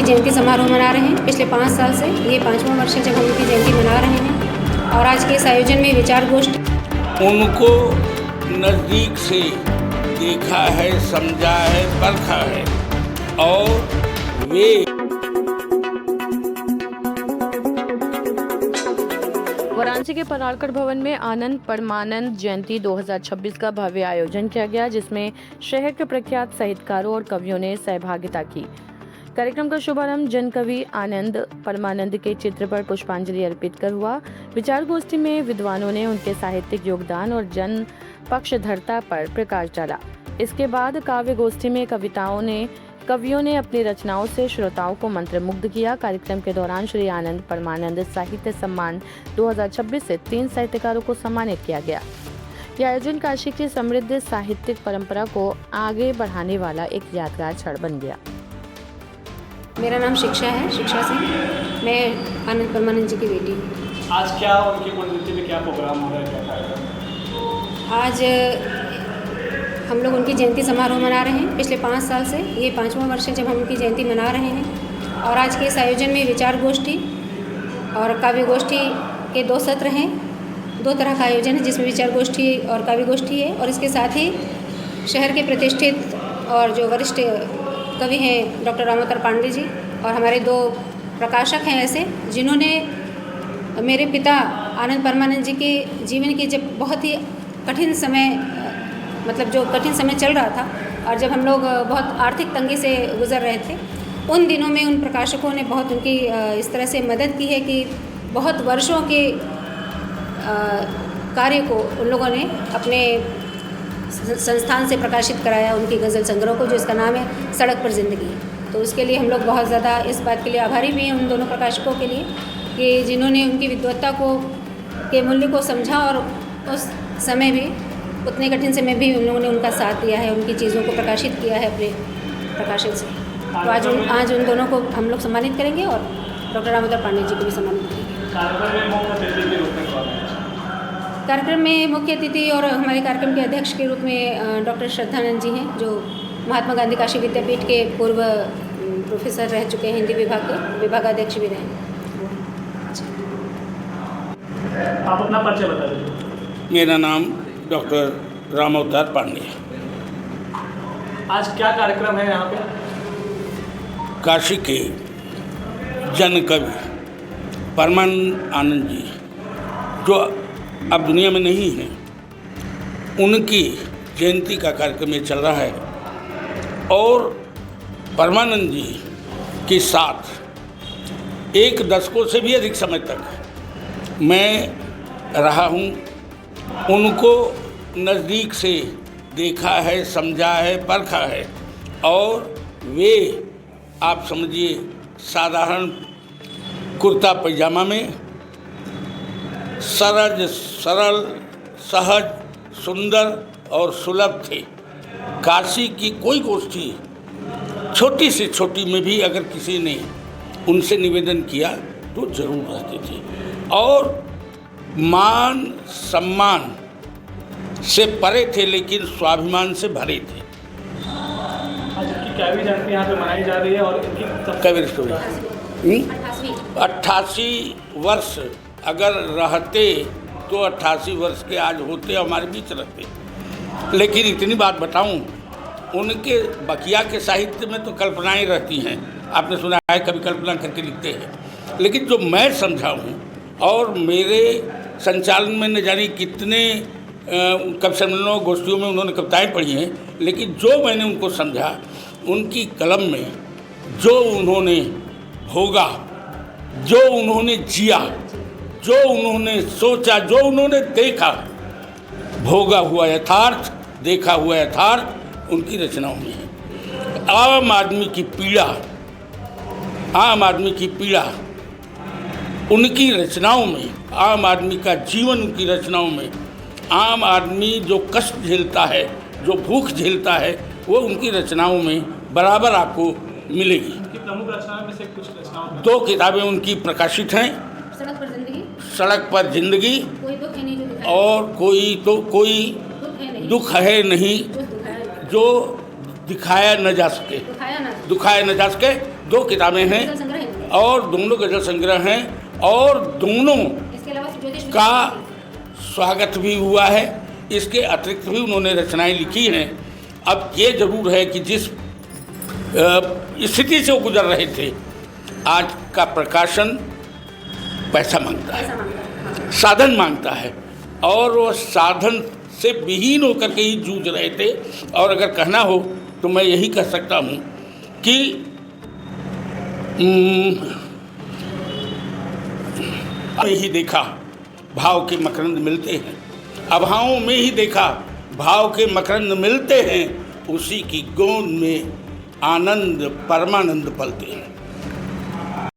उनकी जयंती समारोह मना रहे हैं। पिछले 5 साल से ये 5वां वर्ष है जब हम उनकी जयंती मना रहे हैं और आज के इस आयोजन में विचार गोष्ठी उनको नज़दीक से देखा है, समझा है, परखा है और वे वाराणसी के पनारकड़ भवन में आनंद परमानंद जयंती 2026 का भव्य आयोजन किया गया, जिसमें शहर के प्रख्यात साहित्यकारों और कवियों ने सहभागिता की। कार्यक्रम का शुभारंभ जन कवि आनंद परमानंद के चित्र पर पुष्पांजलि अर्पित कर हुआ। विचार गोष्ठी में विद्वानों ने उनके साहित्यिक योगदान और जन पक्षधरता पर प्रकाश डाला। इसके बाद काव्य गोष्ठी में कवियों ने अपनी रचनाओं से श्रोताओं को मंत्रमुग्ध किया। कार्यक्रम के दौरान श्री आनंद परमानंद साहित्य सम्मान 2026 से 3 साहित्यकारों को सम्मानित किया गया। यह आयोजन काशी की समृद्ध साहित्यिक परंपरा को आगे बढ़ाने वाला एक यादगार क्षण बन गया। मेरा नाम शिक्षा है, शिक्षा सिंह। मैं आनंद परमानंद जी की बेटी हूँ। आज क्या उनकी पुण्यतिथि में क्या प्रोग्राम हो रहा है, क्या कार्यक्रम? आज हम लोग उनकी जयंती समारोह मना रहे हैं। पिछले 5 साल से ये 5वां वर्ष है जब हम उनकी जयंती मना रहे हैं और आज के इस आयोजन में विचार गोष्ठी और काव्य गोष्ठी के 2 सत्र हैं। 2 तरह का आयोजन है जिसमें विचार गोष्ठी और काव्य गोष्ठी है और इसके साथ ही शहर के प्रतिष्ठित और जो वरिष्ठ कवि हैं डॉक्टर रामोतर पांडे जी और हमारे 2 प्रकाशक हैं ऐसे जिन्होंने मेरे पिता आनंद परमानंद जी के जीवन की जब बहुत ही कठिन समय जो कठिन समय चल रहा था और जब हम लोग बहुत आर्थिक तंगी से गुजर रहे थे, उन दिनों में उन प्रकाशकों ने बहुत उनकी इस तरह से मदद की है कि बहुत वर्षों के कार्य को उन लोगों ने अपने संस्थान से प्रकाशित कराया, उनकी गज़ल संग्रह को, जो इसका नाम है सड़क पर ज़िंदगी। तो उसके लिए हम लोग बहुत ज़्यादा इस बात के लिए आभारी भी हैं उन दोनों प्रकाशकों के लिए कि जिन्होंने उनकी विद्वत्ता के मूल्य को समझा और उस समय भी उतने कठिन समय भी उन लोगों ने उनका साथ दिया है, उनकी चीज़ों को प्रकाशित किया है अपने प्रकाशन से। तो आज उन दोनों को हम लोग सम्मानित करेंगे और डॉक्टर रामोतर पांडे जी को भी सम्मानित करेंगे। कार्यक्रम में मुख्य अतिथि और हमारे कार्यक्रम के अध्यक्ष के रूप में डॉक्टर श्रद्धानंद जी हैं, जो महात्मा गांधी काशी विद्यापीठ के पूर्व प्रोफेसर रह चुके हैं, हिंदी विभाग के विभागाध्यक्ष भी रहे। आप अपना परिचय बता दीजिए। मेरा नाम डॉक्टर रामोतर पांडे। आज क्या कार्यक्रम है यहाँ पे? काशी के जन कवि परमानंद आनंद जी जो अब दुनिया में नहीं हैं, उनकी जयंती का कार्यक्रम ये चल रहा है और परमानंद जी के साथ 1 दशकों से भी अधिक समय तक मैं रहा हूँ। उनको नज़दीक से देखा है, समझा है, परखा है और वे आप समझिए साधारण कुर्ता पैजामा में सरल, सहज, सुंदर और सुलभ थे। काशी की कोई गोष्ठी छोटी से छोटी में भी अगर किसी ने उनसे निवेदन किया तो जरूर रहते थे और मान सम्मान से परे थे, लेकिन स्वाभिमान से भरे थे। आज की काव्य जयंती यहाँ पे मनाई जा रही है और इनकी कवि स्टोरी 88 वर्ष अगर रहते तो 88 वर्ष के आज होते, हमारे बीच रहते। लेकिन इतनी बात बताऊं, उनके बकिया के साहित्य में तो कल्पनाएं रहती हैं, आपने सुना है कभी कल्पना करके लिखते हैं, लेकिन जो मैं समझा हूँ और मेरे संचालन में न जाने कितने कवि सम्मेलनों गोष्ठियों में उन्होंने कविताएं पढ़ी हैं, लेकिन जो मैंने उनको समझा, उनकी कलम में जो उन्होंने भोगा, जो उन्होंने जिया, जो उन्होंने सोचा, जो उन्होंने देखा, भोगा हुआ यथार्थ, देखा हुआ यथार्थ उनकी रचनाओं में है। आम आदमी की पीड़ा उनकी रचनाओं में, आम आदमी का जीवन उनकी रचनाओं में, आम आदमी जो कष्ट झेलता है, जो भूख झेलता है, वो उनकी रचनाओं में बराबर आपको मिलेगी। उनकी प्रमुख रचनाओं में से कुछ रचनाओं 2 किताबें उनकी प्रकाशित हैं, सड़क पर जिंदगी और कोई दुख है नहीं जो दिखाया न जा सके, 2 किताबें हैं गज़ल संग्रह है। और दोनों गज़ल संग्रह हैं और दोनों इसके अलावा ज्योतिष का स्वागत भी हुआ है। इसके अतिरिक्त भी उन्होंने रचनाएं लिखी हैं। अब ये ज़रूर है कि जिस स्थिति से वो गुजर रहे थे, आज का प्रकाशन पैसा मांगता है, ऐसा मानता है। हाँ। साधन मांगता है और वो साधन से विहीन होकर के ही जूझ रहे थे। और अगर कहना हो तो मैं यही कह सकता हूँ कि में ही देखा भाव के मकरंद मिलते हैं, अभावों में ही देखा भाव के मकरंद मिलते हैं, उसी की गोंद में आनंद परमानंद पलते हैं।